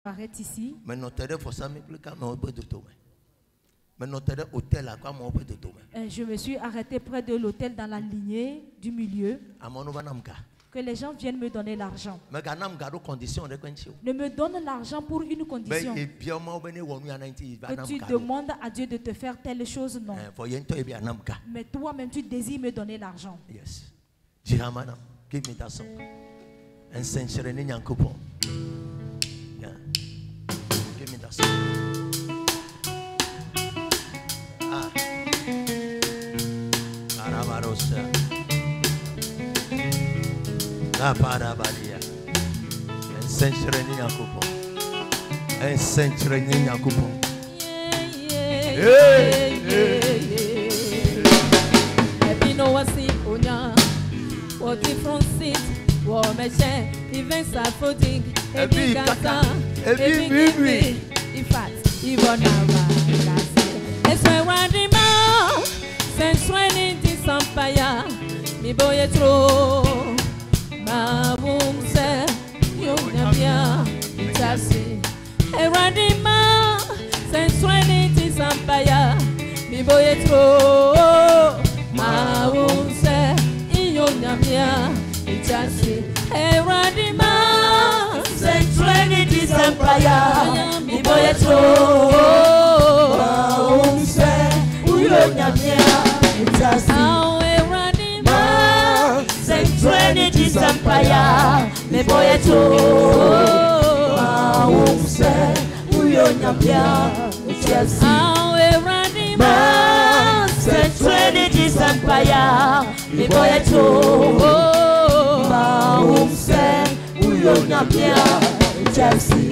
Arrête ici. Je me suis arrêté près de l'hôtel dans la lignée du milieu. Que les gens viennent me donner l'argent. Ne me donne l'argent pour une condition. Que tu demandes à Dieu de te faire telle chose, non. Mais toi-même, tu désires me donner l'argent. Yes. Give me that song. And sensual in Yankupo. Yeah. Give me that song. Ah. Arabarosa. La parabalia. And sensual in Yankupo. And sensual in Yankupo. Hey, Happy no one see Onya. What different seat? What machine? Even Safodig. Every gata. Every baby. In fact, even now. It's my running mouth. Since when it is some fire. Me boy throw. Ma womb say. You know, it's a running mouth. Since when it is some fire. Me boy throw. Ma womb say. Nyamia, Itasi, Eradima, Century Empire, Mi Boyeto, Maumse, Uyo Nyamia, Itasi, Eradima, Century Empire, Mi Boyeto, Maumse, Uyo Nyamia, Itasi, Eradima, Century Empire, Mi Boyeto, Maumse, Uyo Nyamia, Itasi.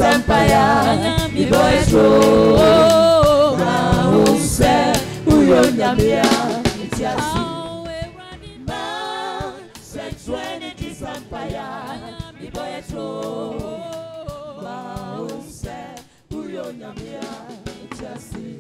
Empire, nyamia itiasi ma sensuality sampaya iboye tro ma unse uyo nyamia itiasi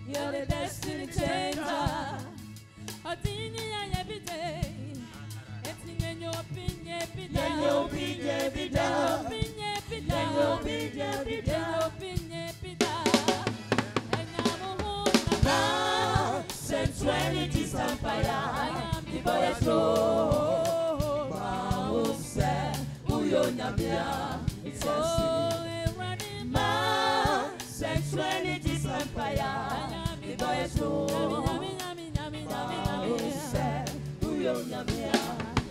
You're the destiny changer. Otini every day. It's in your opinion, your opinion, sensuality sampaya. Iboye so. Mause uyo nyamia. It's ma sensuality sampaya. Iboye so. Uyo nyamia.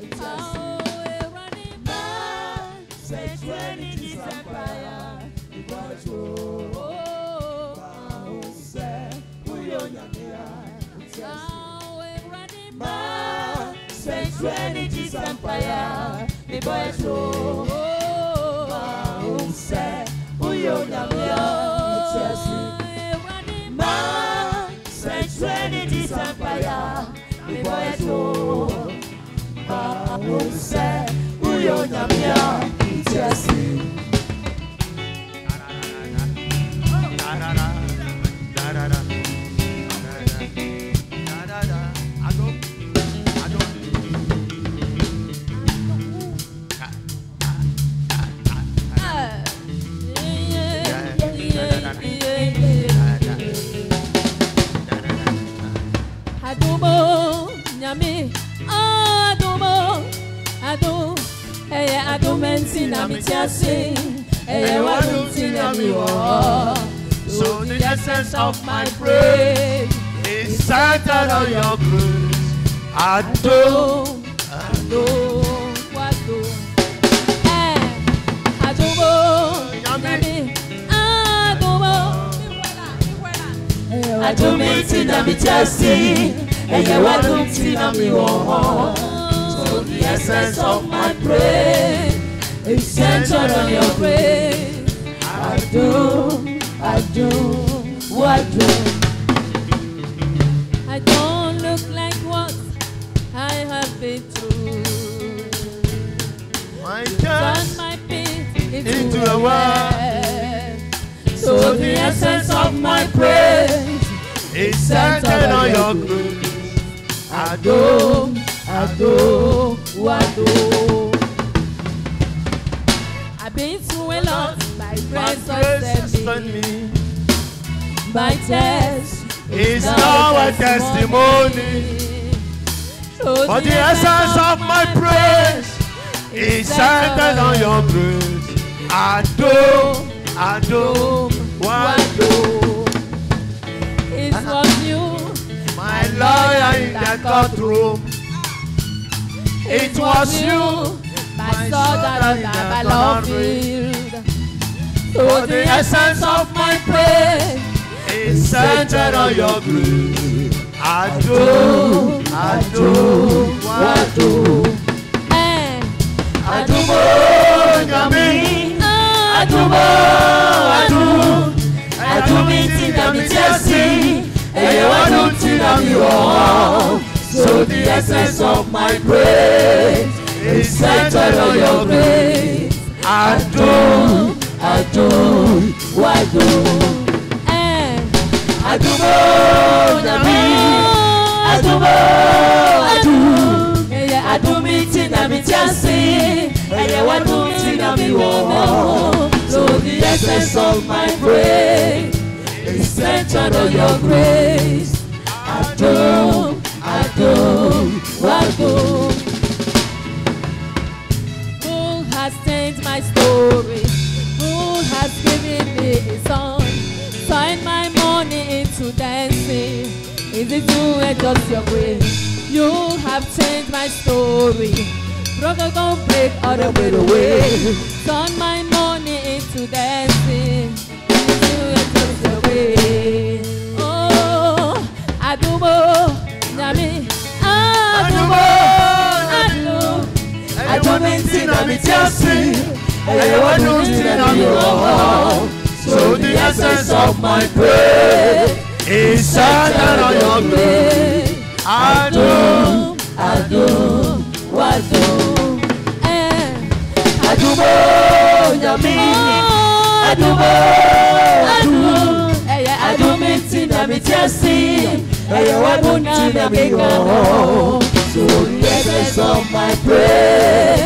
It's ma sensuality sampaya. Iboye so. Uyo nyamia. Ma sensuality sampaya. Iboye so. Uyo nyamia. Ma sensuality sampaya. Iboye so. Uyo nyamia. Itiasi. Adumo, nyami, adumo, adu, adumenti namitiasi, wadumti namiwo. So the essence of my praise is centered on your grace. Adu, wadu, adumo, nyami, adumo. Adumenti namitiasi, wadumti namiwo. So the essence of my praise is centered on your grace. I don't look like what I have been through. My Turn my feet into a well. So the essence of my praise is centered on your grace. Ado. I've been through a lot. My friends sustain me. My test is now a testimony. But the essence of my praise is centered on your grace. Ado. It was you, my lawyer in the courtroom. It was you, my soldier on the battlefield. So the essence of my praise is centered on your grace. Ado. Adumo, nyami. Adumiti namitiasi, wadumti namiwo. So the essence of my praise is centered on your grace. Ado. Adumo, nyami. Adumiti namitiasi, wadumti namiwo. So the essence of my praise is centered on your grace. Ado. Who has changed my story? Who song. Turn my money into dancing. Is it you and just your grace? You have changed my story. Broken gon' break all the way away. Turn my money into dancing. Is it you and just your grace? Oh, Adubo, Nami, Adubo, So the essence of my prayer is centered on your grace. Adum, Wadum, Adubo, Yami, Adubo, Adumiti Namitiasi, Wadum, so the essence of my prayer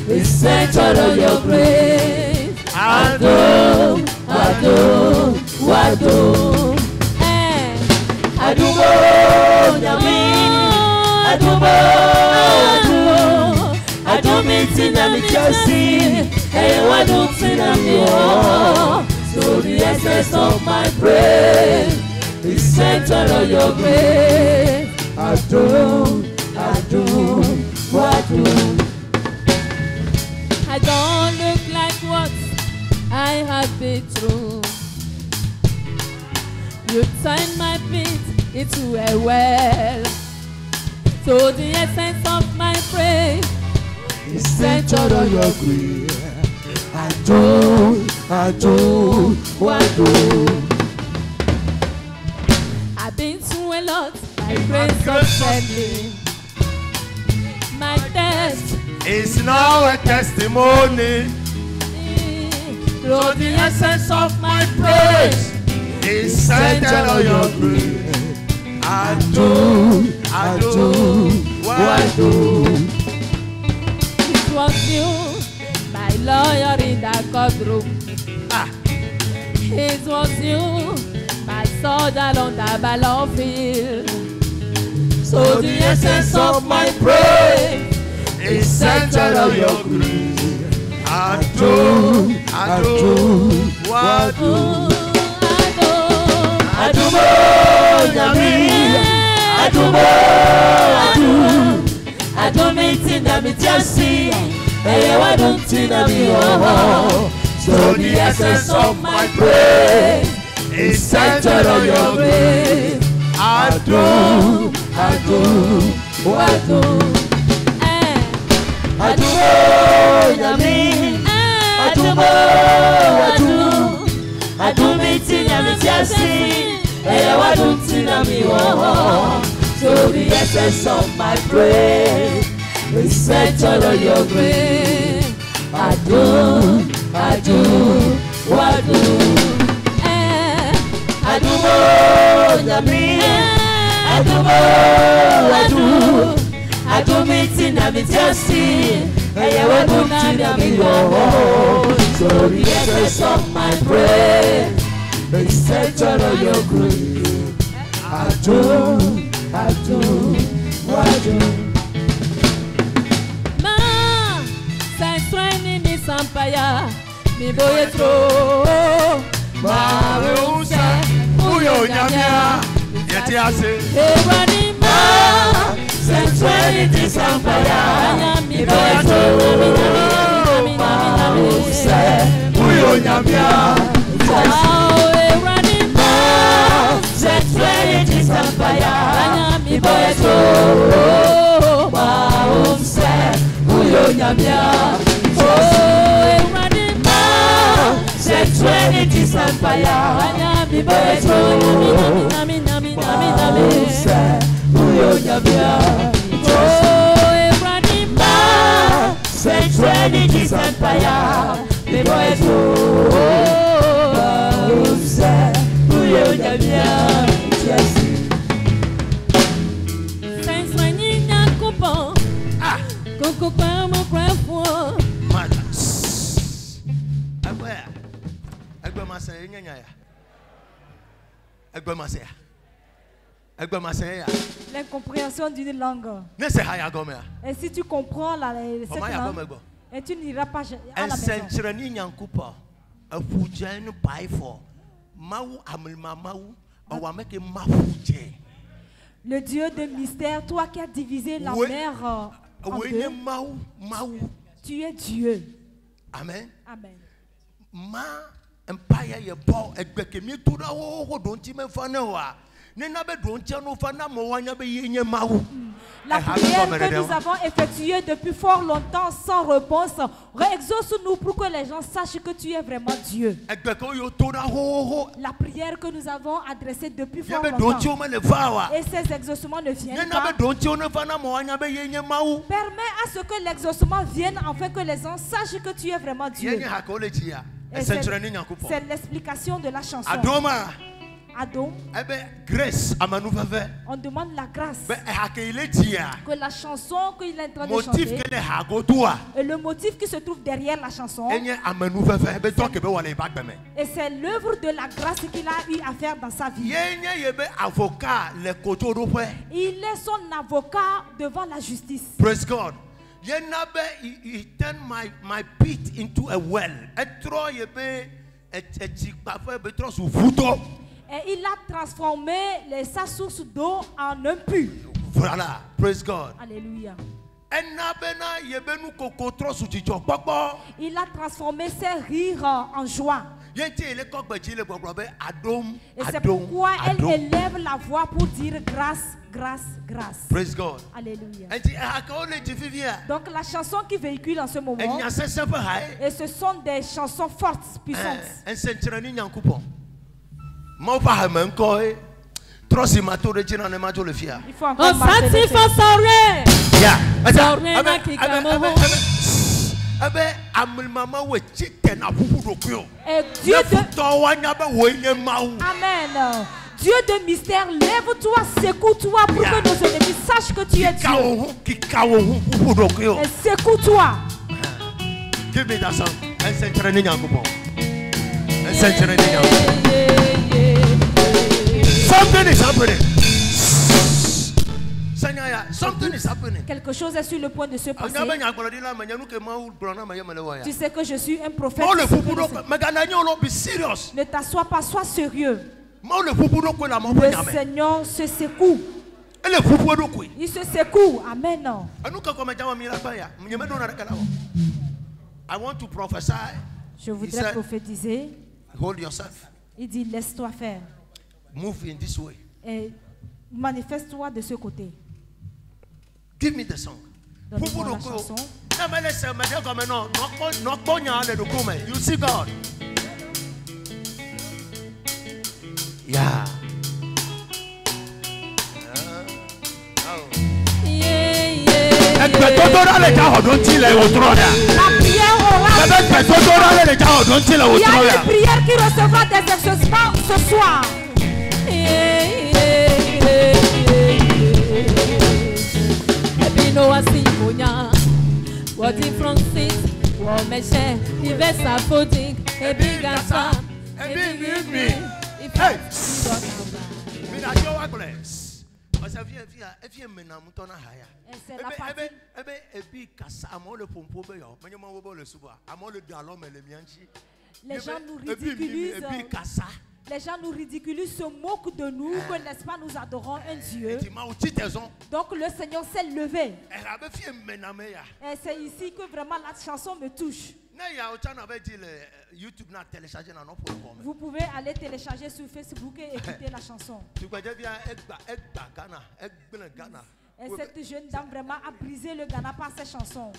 is centered on your grace. Adum, Wadum, Adubo, Yami, Adubo, Adumiti Namitiasi, Wadum, so the essence of my prayer is centered on your grace. Adum, Wadum. I don't look like what I have been through. You turned my pit into a well. So the essence of my praise is centered on your grace. Adum, Wadum. I've been through a lot, my grace sustained me. My test is now a testimony. So the essence of my praise is centered on your grace. Adum, Wadum. It was you, my lawyer in the courtroom. It was you, my soldier on the battlefield. So the essence of my praise is centered on your grace. Adum, Wadum. Adubo, Yami, Adubo, Adumiti Namitiasi, Wadum, so the essence of my praise is centered on your grace. Adum, Wadum, Adubo, Yami, Adubo, Adumiti Namitiasi, Wadum, so the essence of my praise is centered on your grace. Adum, Wadum, Adubo, Yami, Adubo, Adumiti Namitiasi, Wadum, so the essence of my praise is centered on your grace. Adum, Wadum. Ma, sai sueni ni sampaya, mi boye tro. Ma unse, uyo nyamia, yeti ase. Ewani ma, sai sueni ni sampaya, mi boye tro. Ma unse, uyo nyamia. Ewani ma, sai sueni ni sampaya, mi boye tro. Ma unse, uyo nyamia. Ewani ma, sai sueni ni sampaya, mi boye tro. Nami, unse, uyo nyamia. Ewani ma, sai sueni ni sampaya, mi boye tro. Unse, uyo nyamia. Sans soigner n'a coupon. Coco pas mon crève. L'incompréhension d'une langue. Et si tu comprends cette langue, et tu n'iras pas à la maison. Le Dieu de mystère, toi qui as divisé la mer en deux, tu es Dieu. Amen. Amen. La prière que nous avons effectuée depuis fort longtemps sans réponse, réexauce-nous pour que les gens sachent que tu es vraiment Dieu. La prière que nous avons adressée depuis fort longtemps, et ces exaucements ne viennent pas. Permets à ce que l'exaucement vienne afin que les gens sachent que tu es vraiment Dieu. C'est l'explication de la chanson. Adon, on demande la grâce que la chanson qu'il est en train de chanter et le motif qui se trouve derrière la chanson, et c'est l'œuvre de la grâce qu'il a eu à faire dans sa vie. Il est son avocat devant la justice. Praise God. He turned my pit into a well. Et il a transformé sa source d'eau en un puits. Voilà, praise God. Alléluia. Il a transformé ses rires en joie. Et c'est pourquoi elle élève la voix pour dire grâce, grâce, grâce. Praise God. Alléluia. Donc la chanson qui véhicule en ce moment, et ce sont des chansons fortes, puissantes. Il faut encore Amen. Dieu de mystère, lève-toi, secoue-toi pour que nos ennemis sachent que tu es Dieu. Et secoue-toi. Give me that song. Something is happening. Something is happening. Quelque chose est sur le point de se passer. Tu sais que je suis un prophète. Ne t'assois pas, sois sérieux. Le Seigneur se secoue. Il se secoue. Amen. I want to prophesy. Je voudrais prophétiser. Hold yourself. Il dit laisse-toi faire. Move in this way. Et manifeste-toi de ce côté. Give me the song. Donne-moi la chanson. You see God. Yeah. La prière orale. Il y a une prière qui recevra des exaucements ce soir. C'est la partie. Les gens nous ridiculisent. Les gens nous ridiculisent, se moquent de nous, que n'est-ce pas, nous adorons un Dieu. Donc le Seigneur s'est levé. Et c'est ici que vraiment la chanson me touche. Vous pouvez aller télécharger sur Facebook et écouter la chanson. Et cette jeune dame vraiment a brisé le Ghana par ses chansons.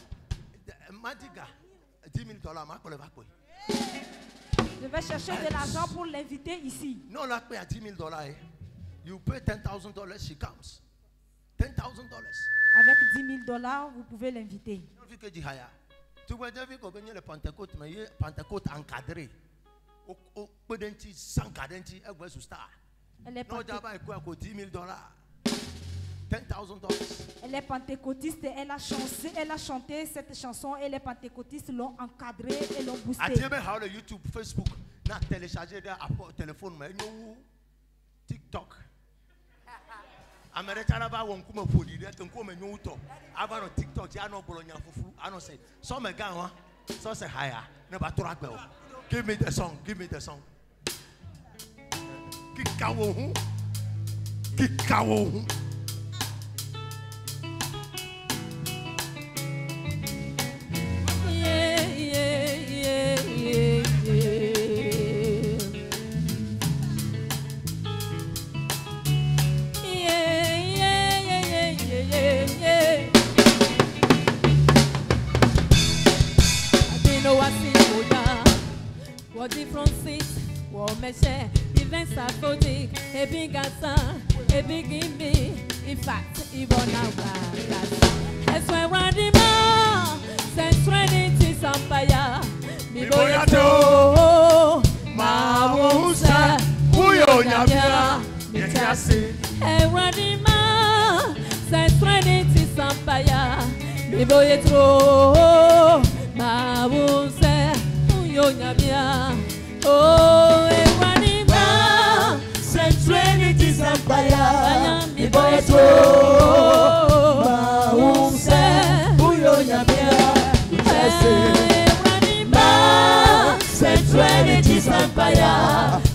Je vais chercher de l'argent pour l'inviter ici. Non, la paye à $10,000. You pay $10,000, she comes. $10,000. Avec $10,000, vous pouvez l'inviter. Tu vois, David, quand le Pentecôte, mais le Pentecôte encadré. Au pedenti, sans cadenti, elle va sous star. Non, d'abord, elle coûte $10,000. $10,000. Elle est pentecôtiste, elle a chanté cette chanson et les pentecôtistes l'ont encadrée et l'ont boosté. YouTube, Facebook, n'a téléchargé der téléphone, mais nous TikTok. Américain là-bas, on come pour dire que on nous to. Avant le TikTok, il y a no Bologna fufu. I don't say. So me gars, so c'est higher. Ne pas trop. Give me the song. Give me the song. What different seats, what measure, events are floating, a big answer, a big in me. In fact, even now, that's why we're the man, since running to some fire. Me boy, my wounsa, Uyo Yamia, Mitasi, and running man, since running to some fire. Me boy, my wounsa. Oh, Ewanima, Centrality Sampaya, mi boy, Maunse, Uyo Yamia, Ewanima, Centrality Sampaya,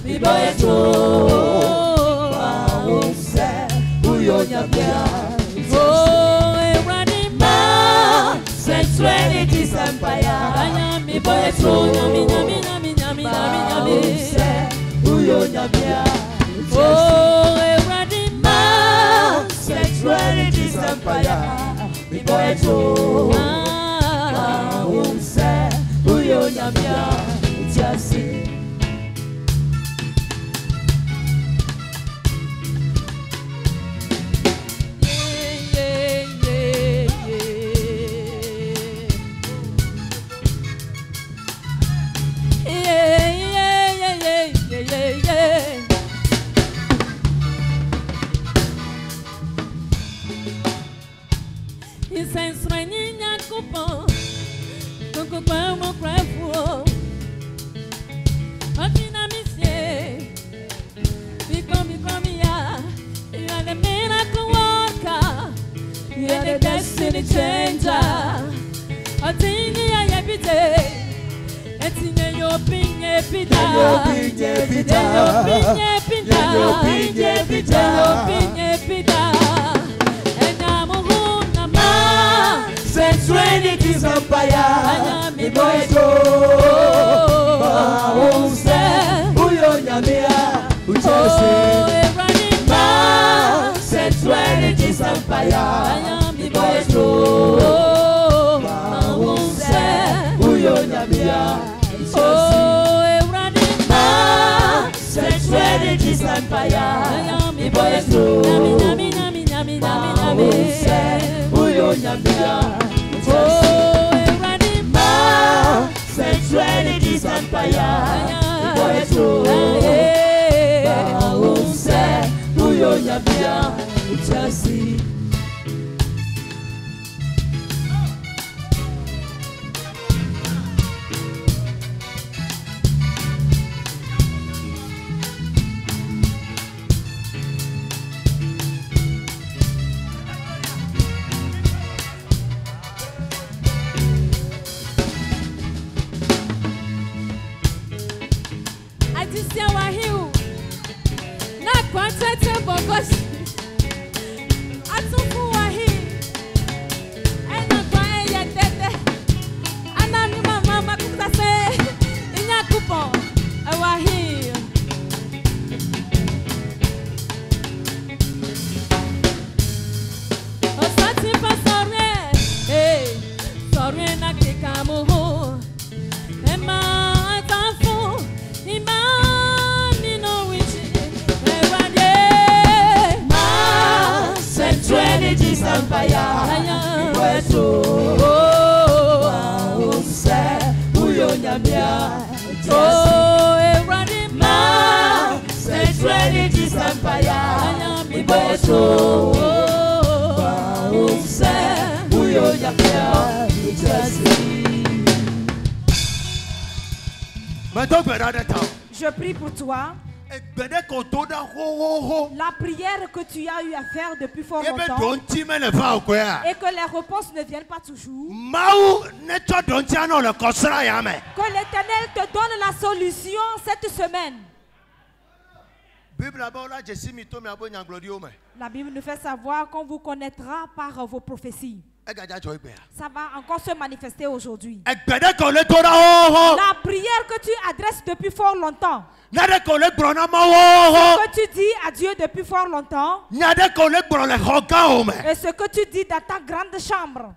mi boy, Maunse, Uyo Yamia, oh, Ewanima, Centrality Sampaya. Mi boy nyami Uyo nyamia. Oh, Eradima, sexuality sampaya. Mi boy Uyo nyamia. Jasi. Je prie pour toi. La prière que tu as eu à faire depuis fort longtemps et que les réponses ne viennent pas toujours. Que l'Éternel te donne la solution cette semaine. La Bible nous fait savoir qu'on vous connaîtra par vos prophéties. Ça va encore se manifester aujourd'hui. La prière que tu adresses depuis fort longtemps. Ce que tu dis à Dieu depuis fort longtemps. Et ce que tu dis dans ta grande chambre.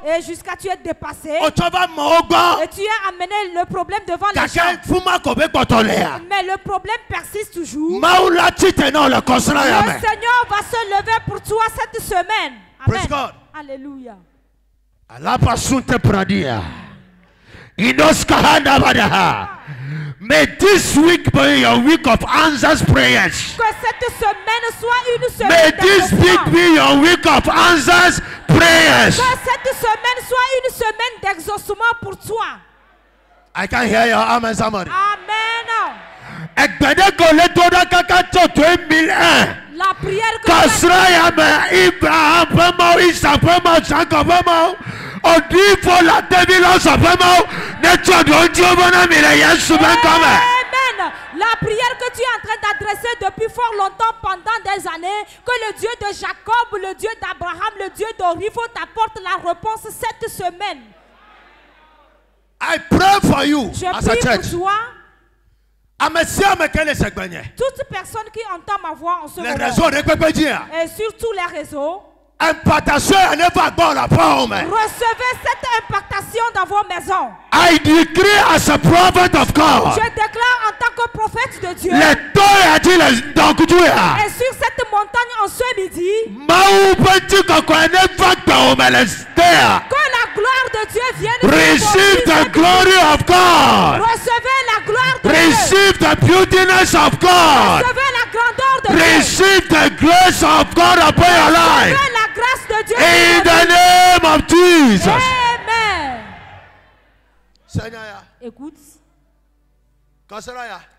Et jusqu'à tu es dépassé. Et tu as amené le problème devant les gens. Mais le problème persiste toujours. Le Seigneur va se lever pour toi cette semaine. Amen. Praise God. Alléluia. May this week be your week of answers prayers. Que cette semaine soit une semaine. May this week be your week of answers prayers. Que cette semaine soit une semaine d'exaucement pour toi. I can hear your amen, somebody. Amen. La prière que Amen. La prière que tu es en train d'adresser depuis fort longtemps pendant des années, que le Dieu de Jacob, le Dieu d'Abraham, le Dieu d'Orifo t'apporte la réponse cette semaine. I pray for you. Je prie pour toi. Toute personne qui entend ma voix en ce moment, et sur tous les réseaux, recevez cette impactation dans vos maisons. I decree as a prophet of God. Je déclare en tant que prophète de Dieu. Et sur cette montagne en ce midi, que la gloire de Dieu vienne. Receive the glory of God. Recevez la gloire de Receive the beautiness of God. Recevez la grandeur de Dieu. Receive the grace of God upon your life. Recevez la grâce de Dieu. In the name of Jesus. Amen. Écoute,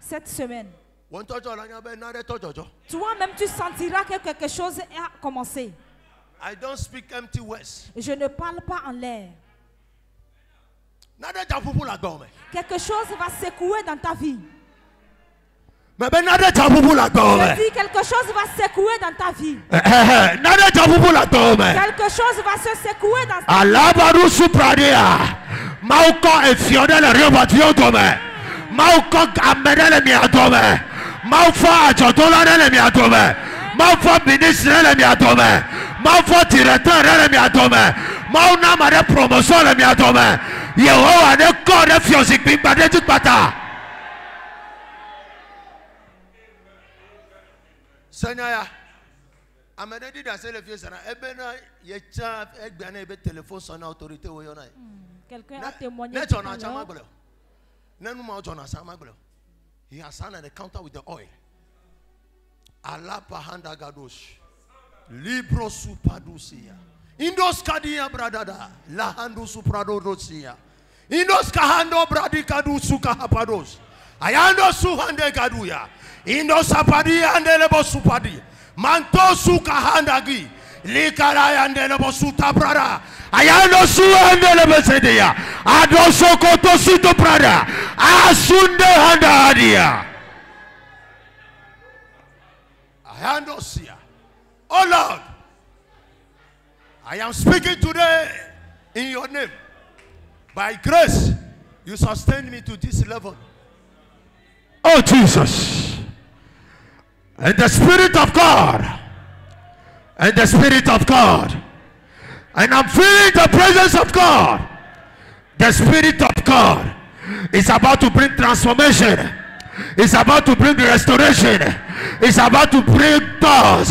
cette semaine, toi-même tu sentiras que quelque chose a commencé. Je ne parle pas en l'air. Quelque chose va secouer dans ta vie. Je dis quelque chose va secouer dans ta vie. Quelque chose va se secouer dans ta vie. Mauko efiona la rioba tiotome. Mauko amene miatome. Maufa ajotola le miatome. Maufa ministre le miatome. Maufa directeur le miatome. Mauna mare promotion le miatome. Yehowa ne kore fiozik bimba de tutpata. Seigneur, amene di da se le fiesa na ebena yecha egbana ebe téléphone son autorité woyona. Quelqu'un a témoigné. He has signed an encounter with the oil. Allah pahanda gadosh. Libro supadusia. Indos kadia bradada. Lahandu supradodosia. Indos kahando bradikadu sukahapados. Ayando suhande gaduya. Indos apadia andelebo supadi. Manto sukahandagi. Likaraya andelebo sutabrada. Ayano suande le besedia. Adoso koto sito prada. Asunde handa adia. Ayano sia. Oh Lord, I am speaking today in your name. By grace, you sustain me to this level. Oh Jesus. And the Spirit of God. And the Spirit of God. And I'm feeling the presence of God. The Spirit of God is about to bring transformation. It's about to bring restoration. It's about to bring doors.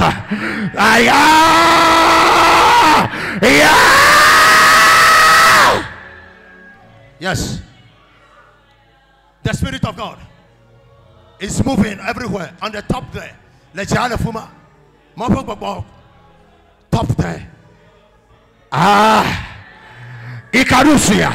Yes. The Spirit of God is moving everywhere. On the top there. Top there. Ikadusia.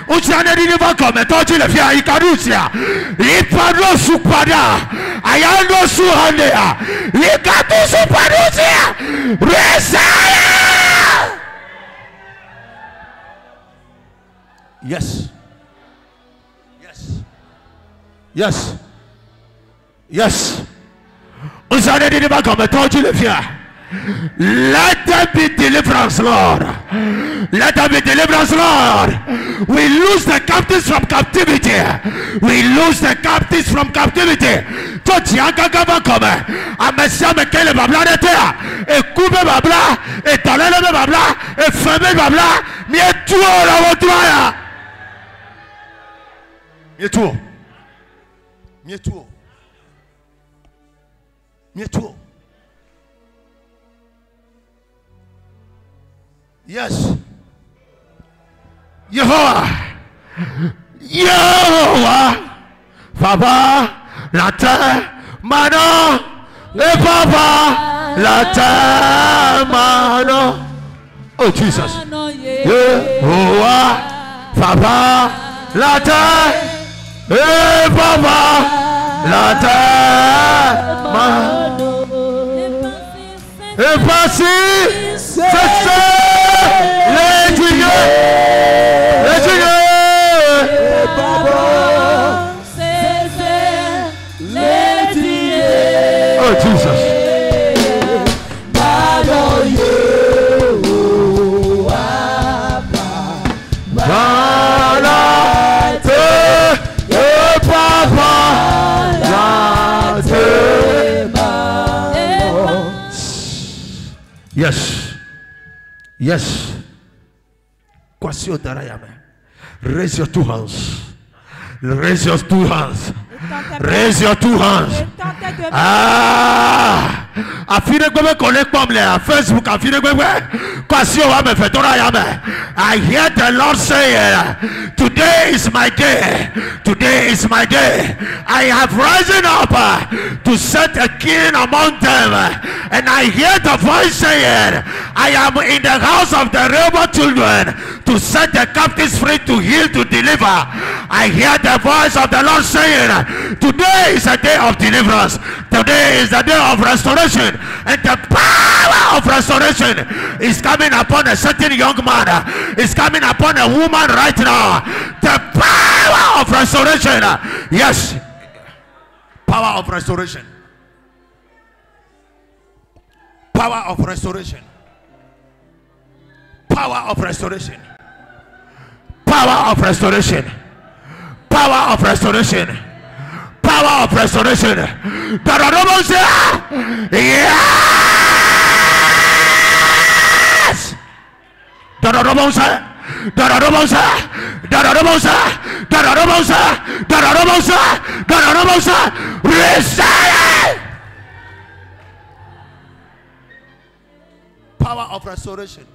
Uchane diniva come tochi le fia Ikadusia. Ipado supada. Ayando suhandea. Ikadu supadusia. Resaya. Yes. Yes. Yes. Vous allez dire comme toi tu le viens. Let there be deliverance, Lord. Let there be deliverance, Lord. We lose the captives from captivity. We lose the captives from captivity. Toi tu as quelqu'un comme un messie avec quel babla de terre et couper babla et taler le babla et fermer babla. Mieux tout la voiture. Mieux tout. Mieux tout. Mieux tout. Yes. Yehovah. Yehovah. Papa, la terre, maintenant. Et papa, la terre, maintenant. Oh Jesus. Yehovah. Papa, la terre. Et papa, la terre, maintenant. Et passé, c'est les dieux, et papa, c'est les dieux. Oh Jesus. Yes. Yes. Raise your two hands. Raise your two hands. Raise your two hands. Ah. Afine gobe connect pomle à Facebook. Afine gobe. Kwasio wa me fetora ya me. I hear the Lord say, today is my day. Today is my day. I have risen up to set a king among them. And I hear the voice saying, I am in the house of the rebel children to set the captives free, to heal, to deliver. I hear the voice of the Lord saying, today is a day of deliverance. Today is the day of restoration. And the power of restoration is coming upon a certain young man. It's coming upon a woman right now. The power of restoration. Yes. Power of restoration. Power of restoration. Power of restoration. Power of restoration. Power of restoration. Power of restoration. Yes. Power of restoration.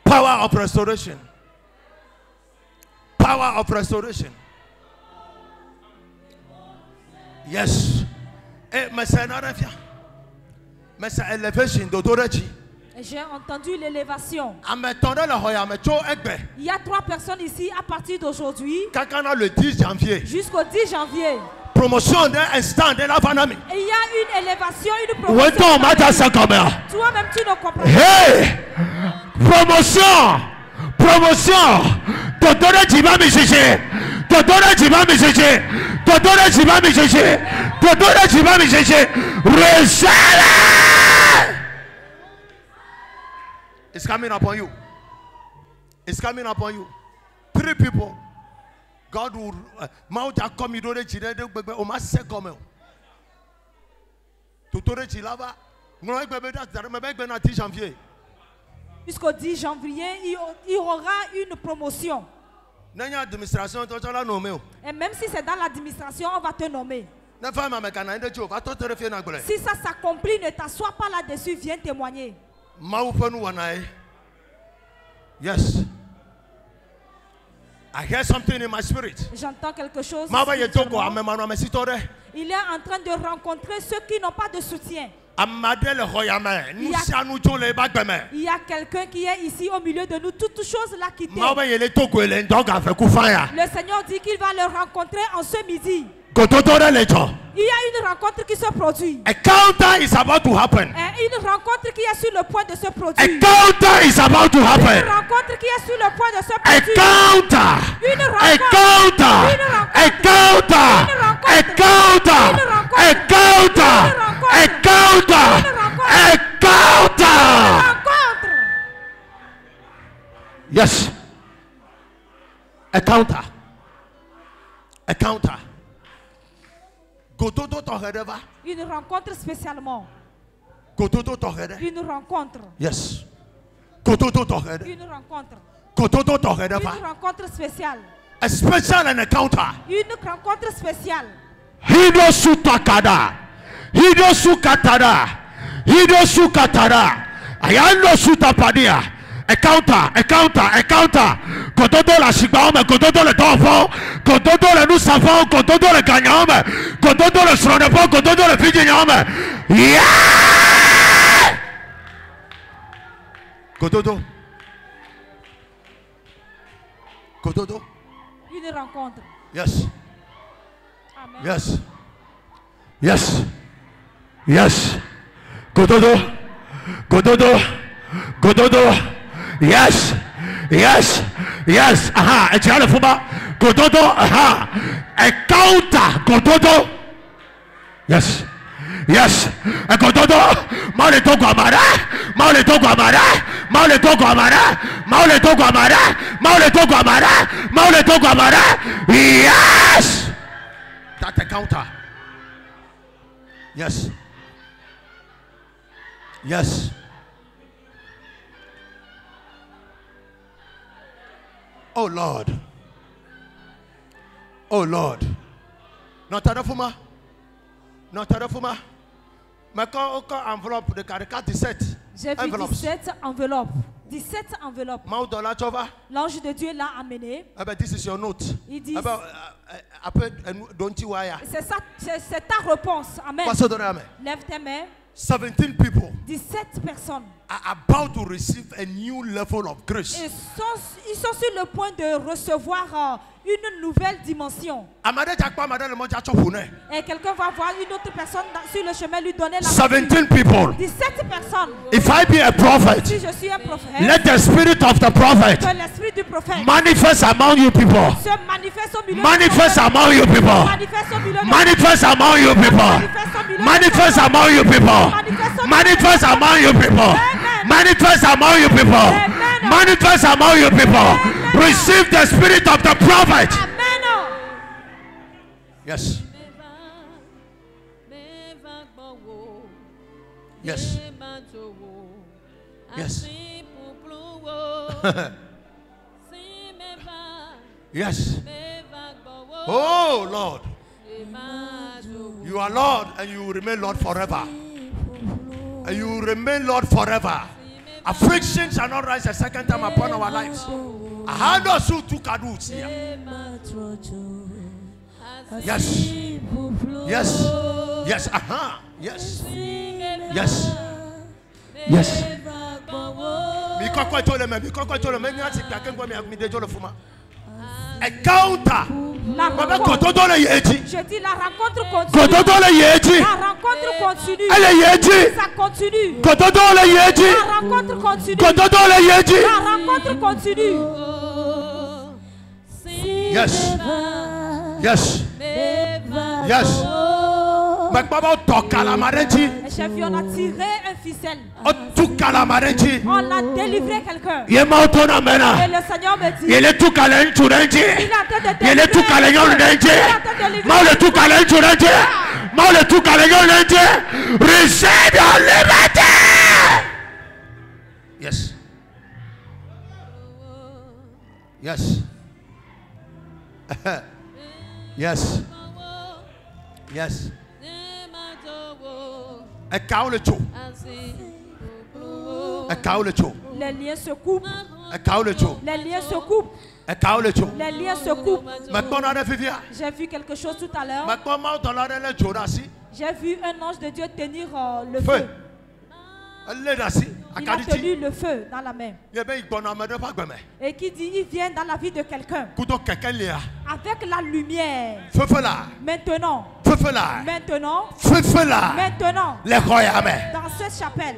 Power of restoration. Power of restoration. Yes. J'ai entendu l'élévation. Il y a 3 personnes ici à partir d'aujourd'hui. Le 10 janvier. Jusqu'au 10 janvier. Promotion d'un instant de la famille. Et il y a une élévation, une promotion. Toi-même tu ne comprends pas. Hey! Promotion! Promotion! Totore Jiba Michiché! Totore Jiba Michiché! Totore Jiba Michiché! Totore Jiba Michiché! Receive! It's coming upon you. It's coming upon you. 3 people. God will mount a comidore chide de gbegbe o ma se come o. Totore chilava. Ngro gbegbe da zare me gbegbe na 10 janvier. Jusqu'au 10 janvier, il y aura une promotion. Et même si c'est dans l'administration, on va te nommer. Si ça s'accomplit, ne t'assois pas là-dessus, viens témoigner. Yes. I hear something in my spirit. J'entends quelque chose. Il est en train de rencontrer ceux qui n'ont pas de soutien. Il y a quelqu'un qui est ici au milieu de nous, toutes choses l'a quitté. Le Seigneur dit qu'il va le rencontrer en ce midi. Il y a une rencontre qui se produit. Encounter is about to happen. Une rencontre qui est sur le point de se produire. Encounter is about to happen. Une rencontre qui est sur le point de se produire. Encounter. Une rencontre. Encounter. Encounter. Encounter. Encounter. Encounter. Encounter. Yes. Encounter. Encounter. Une rencontre spécialement. Une rencontre. Yes. Une rencontre. Une rencontre spéciale. A special encounter. Une rencontre spéciale. Hidosutakada. Hidosukatara. Hidosukatara. Ayano sutapadia. Encounter, encounter, encounter. Kototo la shigame, kototo le tofo, kototo le nous savons, kototo le gagname, kototo le sronepo, kototo le fidjiame. Yeah! Kototo. Kototo. Une rencontre. Yes. Amen. Yes. Yes. Yes. Kototo. Kototo. Kototo. Yes, yes, yes. Aha, etiale fuma. Gododo, aha. Encounter, gododo. Yes, yes. Gododo. Maule togo amara. Maule togo amara. Maule togo amara. Maule togo amara. Maule togo amara. Maule togo amara. Yes. That encounter. Yes. Yes. Oh Lord. Oh Lord. Notre fuma. Notre fuma. Mais quand enveloppe de caractère 17. J'ai vu 17 enveloppes. 17 enveloppes. L'ange de Dieu l'a amené. This is your note. Il dit. C'est ça, c'est ta réponse. Amen. Lève tes mains. 17 people 17 personnes are about to receive a new level of grace. Ils sont sur le point de recevoir une nouvelle dimension. Et quelqu'un va voir une autre personne sur le chemin lui donner la 17 people. 17 personnes. If I be a prophet, si je suis un prophète, let the spirit of the prophet que l'esprit du prophète manifest among you people. Se manifeste au milieu manifest among you people. Manifest among you people. Manifest among you people. Manifest among you people. Manifest among you people. Manifest among you people. Receive the spirit of the prophet. Yes. Yes. Yes. Yes. Oh Lord. You are Lord and you will remain Lord forever. And you will remain Lord forever. Affliction shall not rise a second time upon our lives. Yes. Yes. Yes. Aha. Yes. Yes. Yes. Encounter. Je dis la rencontre continue. La rencontre continue. Ça continue. La rencontre continue. La rencontre continue. Yes. Yes. Yes. J'ai vu, on a tiré un ficelle. On a délivré quelqu'un. Et le Seigneur me dit. Il est en train de receive your liberty. Yes. Yes. Yes. Yes. Les liens se coupent. Les liens se coupent. Les liens se coupent. J'ai vu quelque chose tout à l'heure. J'ai vu un ange de Dieu tenir le feu. Il a tenu le feu dans la main. Et qui dit, il vient dans la vie de quelqu'un. Avec la lumière. Maintenant. Maintenant. Dans cette chapelle.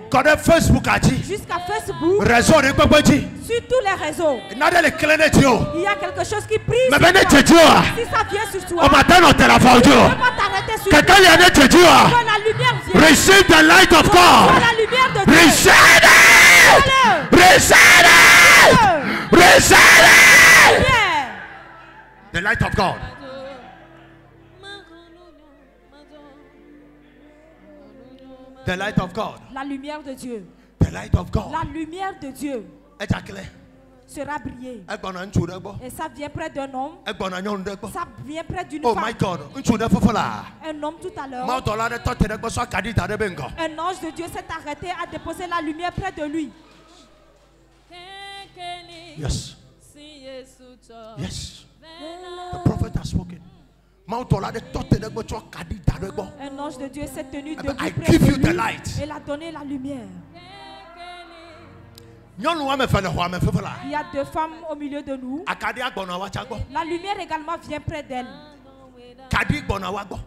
Jusqu'à Facebook. Sur tous les réseaux. Il y a quelque chose qui brille. Si ça vient sur toi. Receive the light of God. Receive it. Receive it. Receive it. The light of God. The light of God. La lumière de Dieu. The light of God. La lumière de Dieu sera brillée. Et ça vient près d'un homme. Ça vient près d'une femme. Oh my God. Un homme tout à l'heure. Un ange de Dieu s'est arrêté à déposer la lumière près de lui. Yes. Yes. The prophet has spoken. Un ange de Dieu s'est tenu debout I près give de you lui the light. et il a donné la lumière. Il y a deux femmes au milieu de nous. La lumière également vient près d'elle.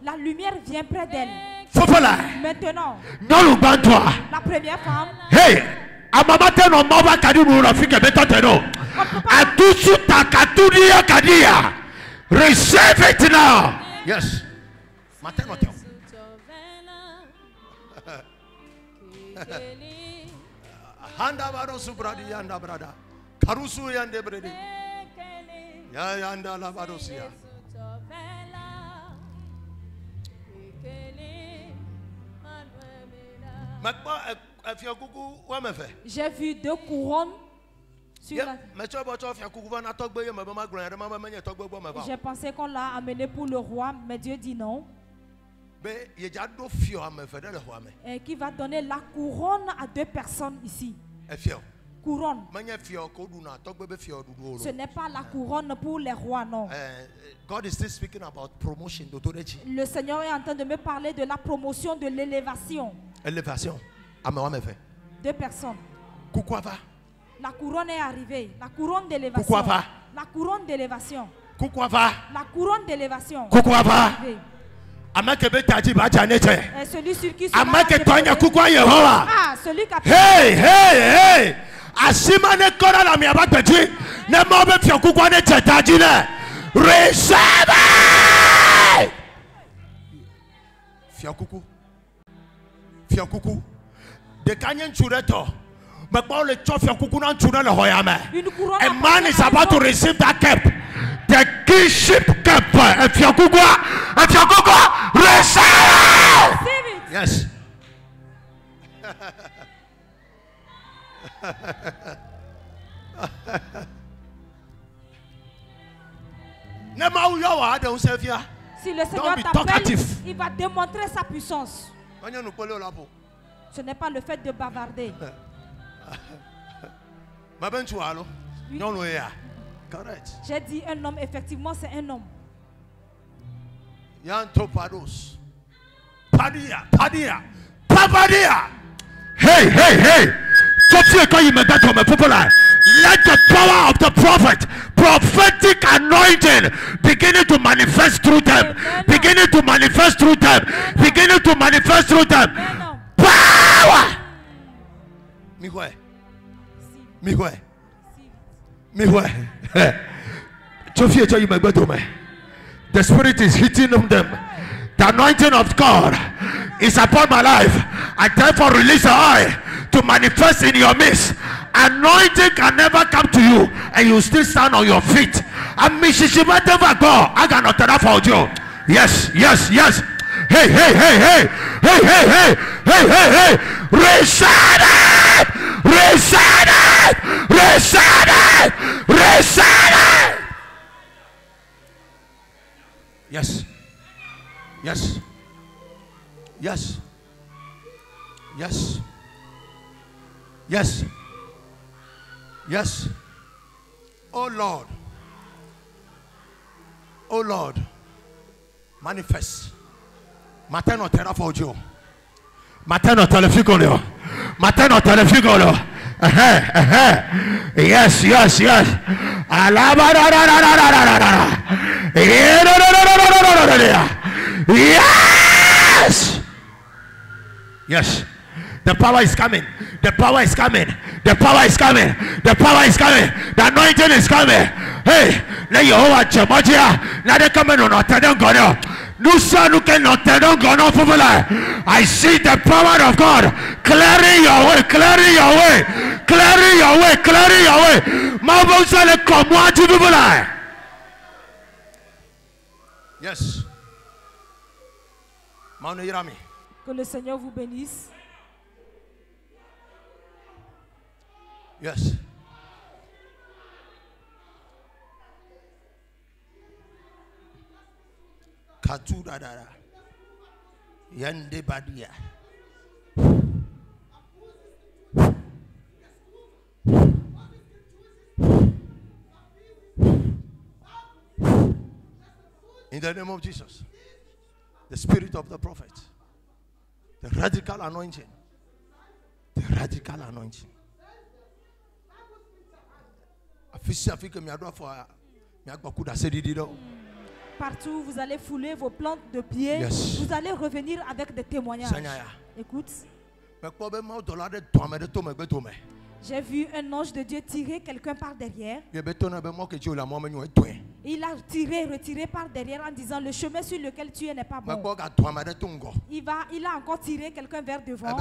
La lumière vient près d'elle. Maintenant, la première femme. Hey! Receive it now. Yes. Handa baro subradi yanda brada. Karusu yande bredi. Ya yanda la barosia. J'ai vu deux couronnes sur la... J'ai pensé qu'on l'a amené pour le roi, mais Dieu dit non. Et qui va donner la couronne à deux personnes ici. Couronne. Ce n'est pas la couronne pour les rois, non. Le Seigneur est en train de me parler de la promotion de l'élévation. Élévation. Deux personnes. La couronne est arrivée. La couronne d'élévation. La couronne d'élévation. La couronne d'élévation. Et celui sur qui celui qui a hey, hey, hey. Asimane kora la miabateji. Ne mobe fiokukwa ne chetajine. Receive. Fiokuku. Fiokuku. De kanyen chureto. A man is about to receive that cap. The kingship cap. If you go, receive it. Yes. Si le Seigneur t'appelle, il va démontrer sa puissance. Ce n'est pas le fait de bavarder. J'ai dit un homme, effectivement c'est un homme. Hey, hey, hey. Let the power of the prophet, prophetic anointing, beginning to manifest through them. Beginning to manifest through them. Beginning to manifest through them. Power. The Spirit is hitting on them. The anointing of God is upon my life. I therefore release the oil to manifest in your midst. Anointing can never come to you and you still stand on your feet. Yes, yes, yes. Hey, hey, hey, hey, hey, hey, hey, hey, hey, hey. Receive it! Receive it! Receive it! Receive it! Yes. Yes. Yes. Yes. Yes. Yes. Oh Lord. Oh Lord. Manifest. Mateno terra for you. Mateno teleficonio. Mateno telefigolo. Yes. Yes. The power is coming. The power is coming. The power is coming. The power is coming. The anointing is coming. Hey, let your whole Georgia. Now they coming on our God. I see the power of God clearing your way, clearing your way, clearing your way, clearing your way. Yes. Que le Seigneur vous bénisse. Yes. Katura dara. Yande badia. In the name of Jesus, the spirit of the prophet, the radical anointing, the radical anointing. Partout, vous allez fouler vos plantes de pied. Yes. Vous allez revenir avec des témoignages. Écoute. J'ai vu un ange de Dieu tirer quelqu'un par derrière. Il a retiré par derrière en disant le chemin sur lequel tu es n'est pas bon. Il a encore tiré quelqu'un vers devant.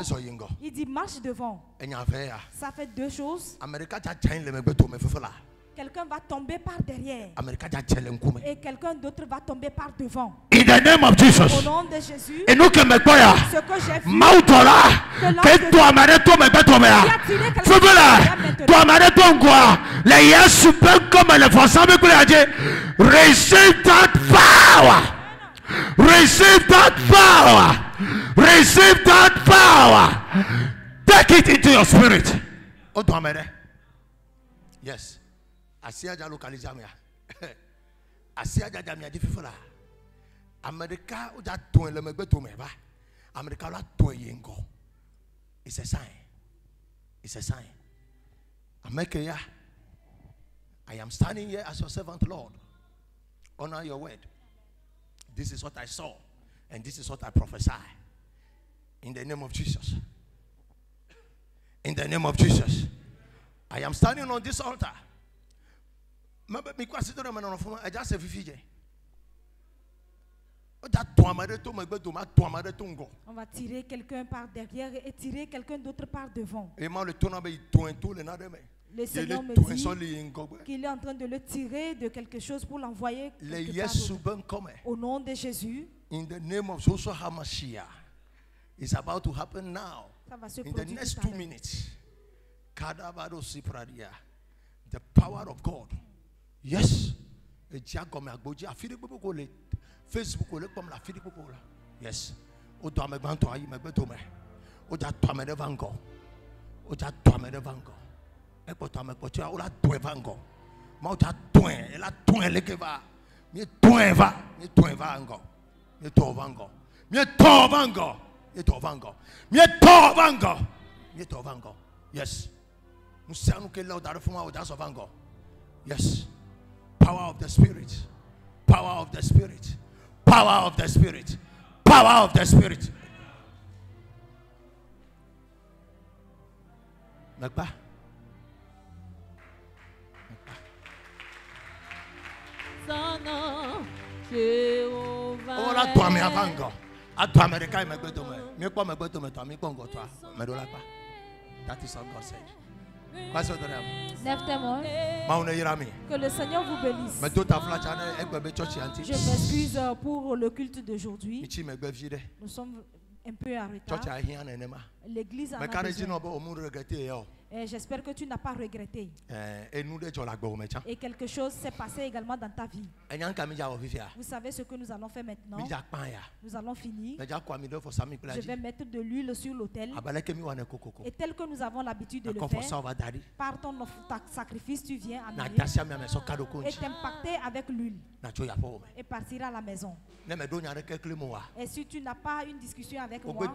Il dit marche devant. Ça fait deux choses. Quelqu'un va tomber par derrière. Et quelqu'un d'autre va tomber par devant. In the name of Jesus. Au nom de Jésus. Et nous que me croyons. Ce que j'ai vu. Mautola. Que toi m'arrêtes me bête tomber. Toi m'arrêtes quoi? Les Yesu ben comme les forçats me croyaient. Receive that power. Receive that power. Receive that power. Take it into your spirit. Oh toi m'arrêtes. Yes. Asia ja localisation Asia ja jamia dififola America o ja ton le megbe to me ba America la ton yengo. It's a sign. It's a sign. America, I am standing here as your servant, Lord. Honor your word. This is what I saw and this is what I prophesy. In the name of Jesus. In the name of Jesus. I am standing on this altar. On va tirer quelqu'un par derrière et tirer quelqu'un d'autre par devant. Le Seigneur me dit qu'il est en train de le tirer de quelque chose pour l'envoyer au nom de Jésus. In the name of Joshua HaMashiach, it's about to happen now. In the next 2 minutes. The power of God. Yes. Facebook yes. Yes. Yes. Power of the Spirit. Power of the Spirit. Power of the Spirit. Power of the Spirit. Nakba. Oh, la toi me avango. A toi America me gbeto me. Me kwa me gbeto me to me kongo to. Me do la pa. That is what God said. Lève tes mains. Que le Seigneur vous bénisse. Je m'excuse pour le culte d'aujourd'hui. Nous sommes un peu en retard. L'église en a besoin. Et j'espère que tu n'as pas regretté. Et quelque chose s'est passé également dans ta vie. Vous savez ce que nous allons faire maintenant? Nous allons finir. Je vais mettre de l'huile sur l'autel. Et tel que nous avons l'habitude de le faire, par ton sacrifice, tu viens amener et t'impacter avec l'huile et partir à la maison. Et si tu n'as pas une discussion avec moi,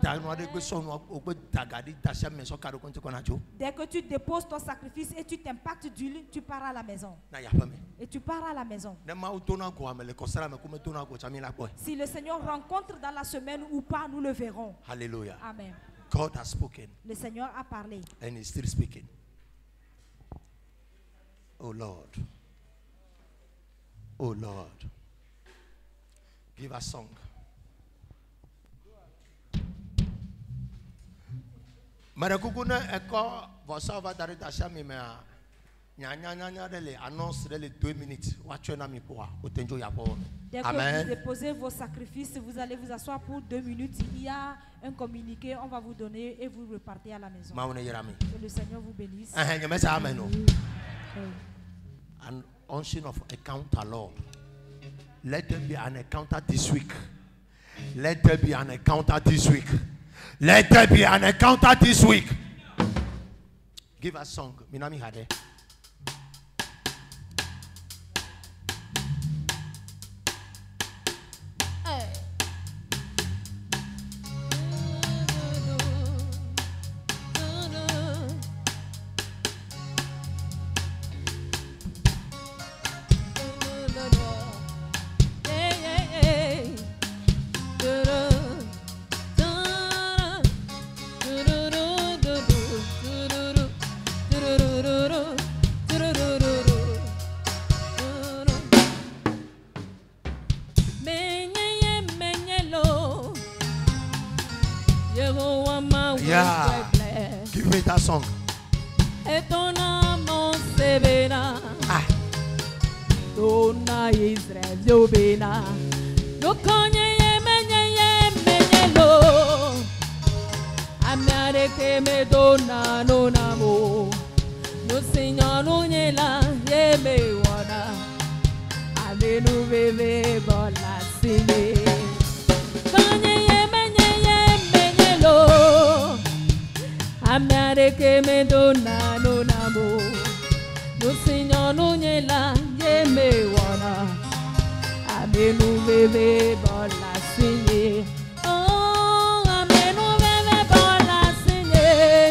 dès que tu déposes ton sacrifice et tu t'impactes d'huile, tu pars à la maison. Et tu pars à la maison. Si le Seigneur rencontre dans la semaine ou pas, nous le verrons. Alléluia. Amen. God has spoken. Le Seigneur a parlé. And he's still speaking. Oh Lord. Oh Lord. Give a song. Marakukuna eko vosa va dare dasha mi mea nya dele annonce dele 2 minutes wachona mi poa otenjo ya po. Dès que vous déposez vos sacrifices, vous allez vous asseoir pour 2 minutes. Il y a un communiqué, on va vous donner et vous repartez à la maison. Que le Seigneur vous bénisse. An unction of encounter, Lord. Let there be an encounter this week. Let there be an encounter this week. Let there be an encounter this week. Give us a song. Minami Hade. Yeah, give me that song. Dona Israel Jobena no konye menyelo amare ke me dona no namo no signor no nyela ye me wana amenu bebe bola sine konye menyelo amare ke me dona no namo no signor no nyela me wanna amenu bebe bola sinye oh amenu bebe bola sinye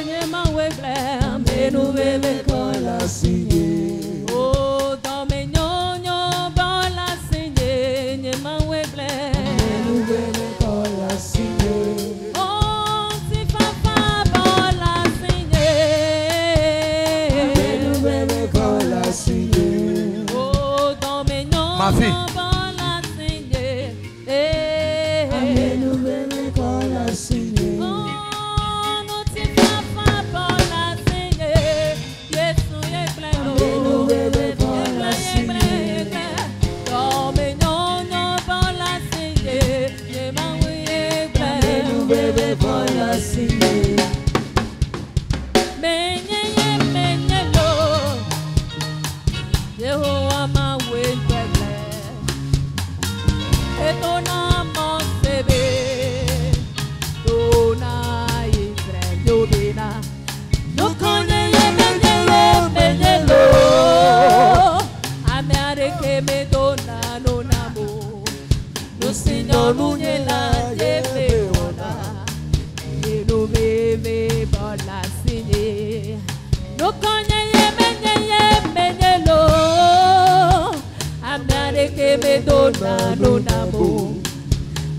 nyema wegle amenu bebe bola sinye oh dome nyonyo bola sinye nyema wegle amenu bebe bola sinye oh si papa bola sinye amenu bebe bola sinye ma fille.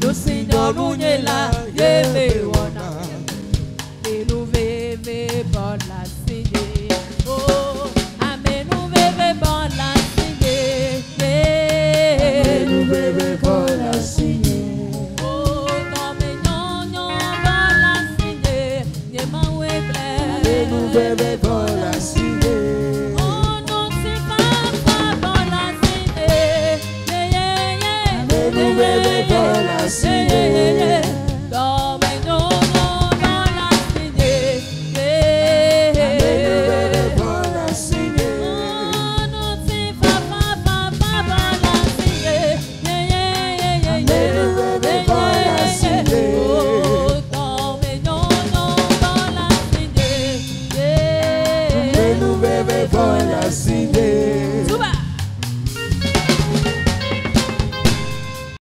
No Signor Unyela,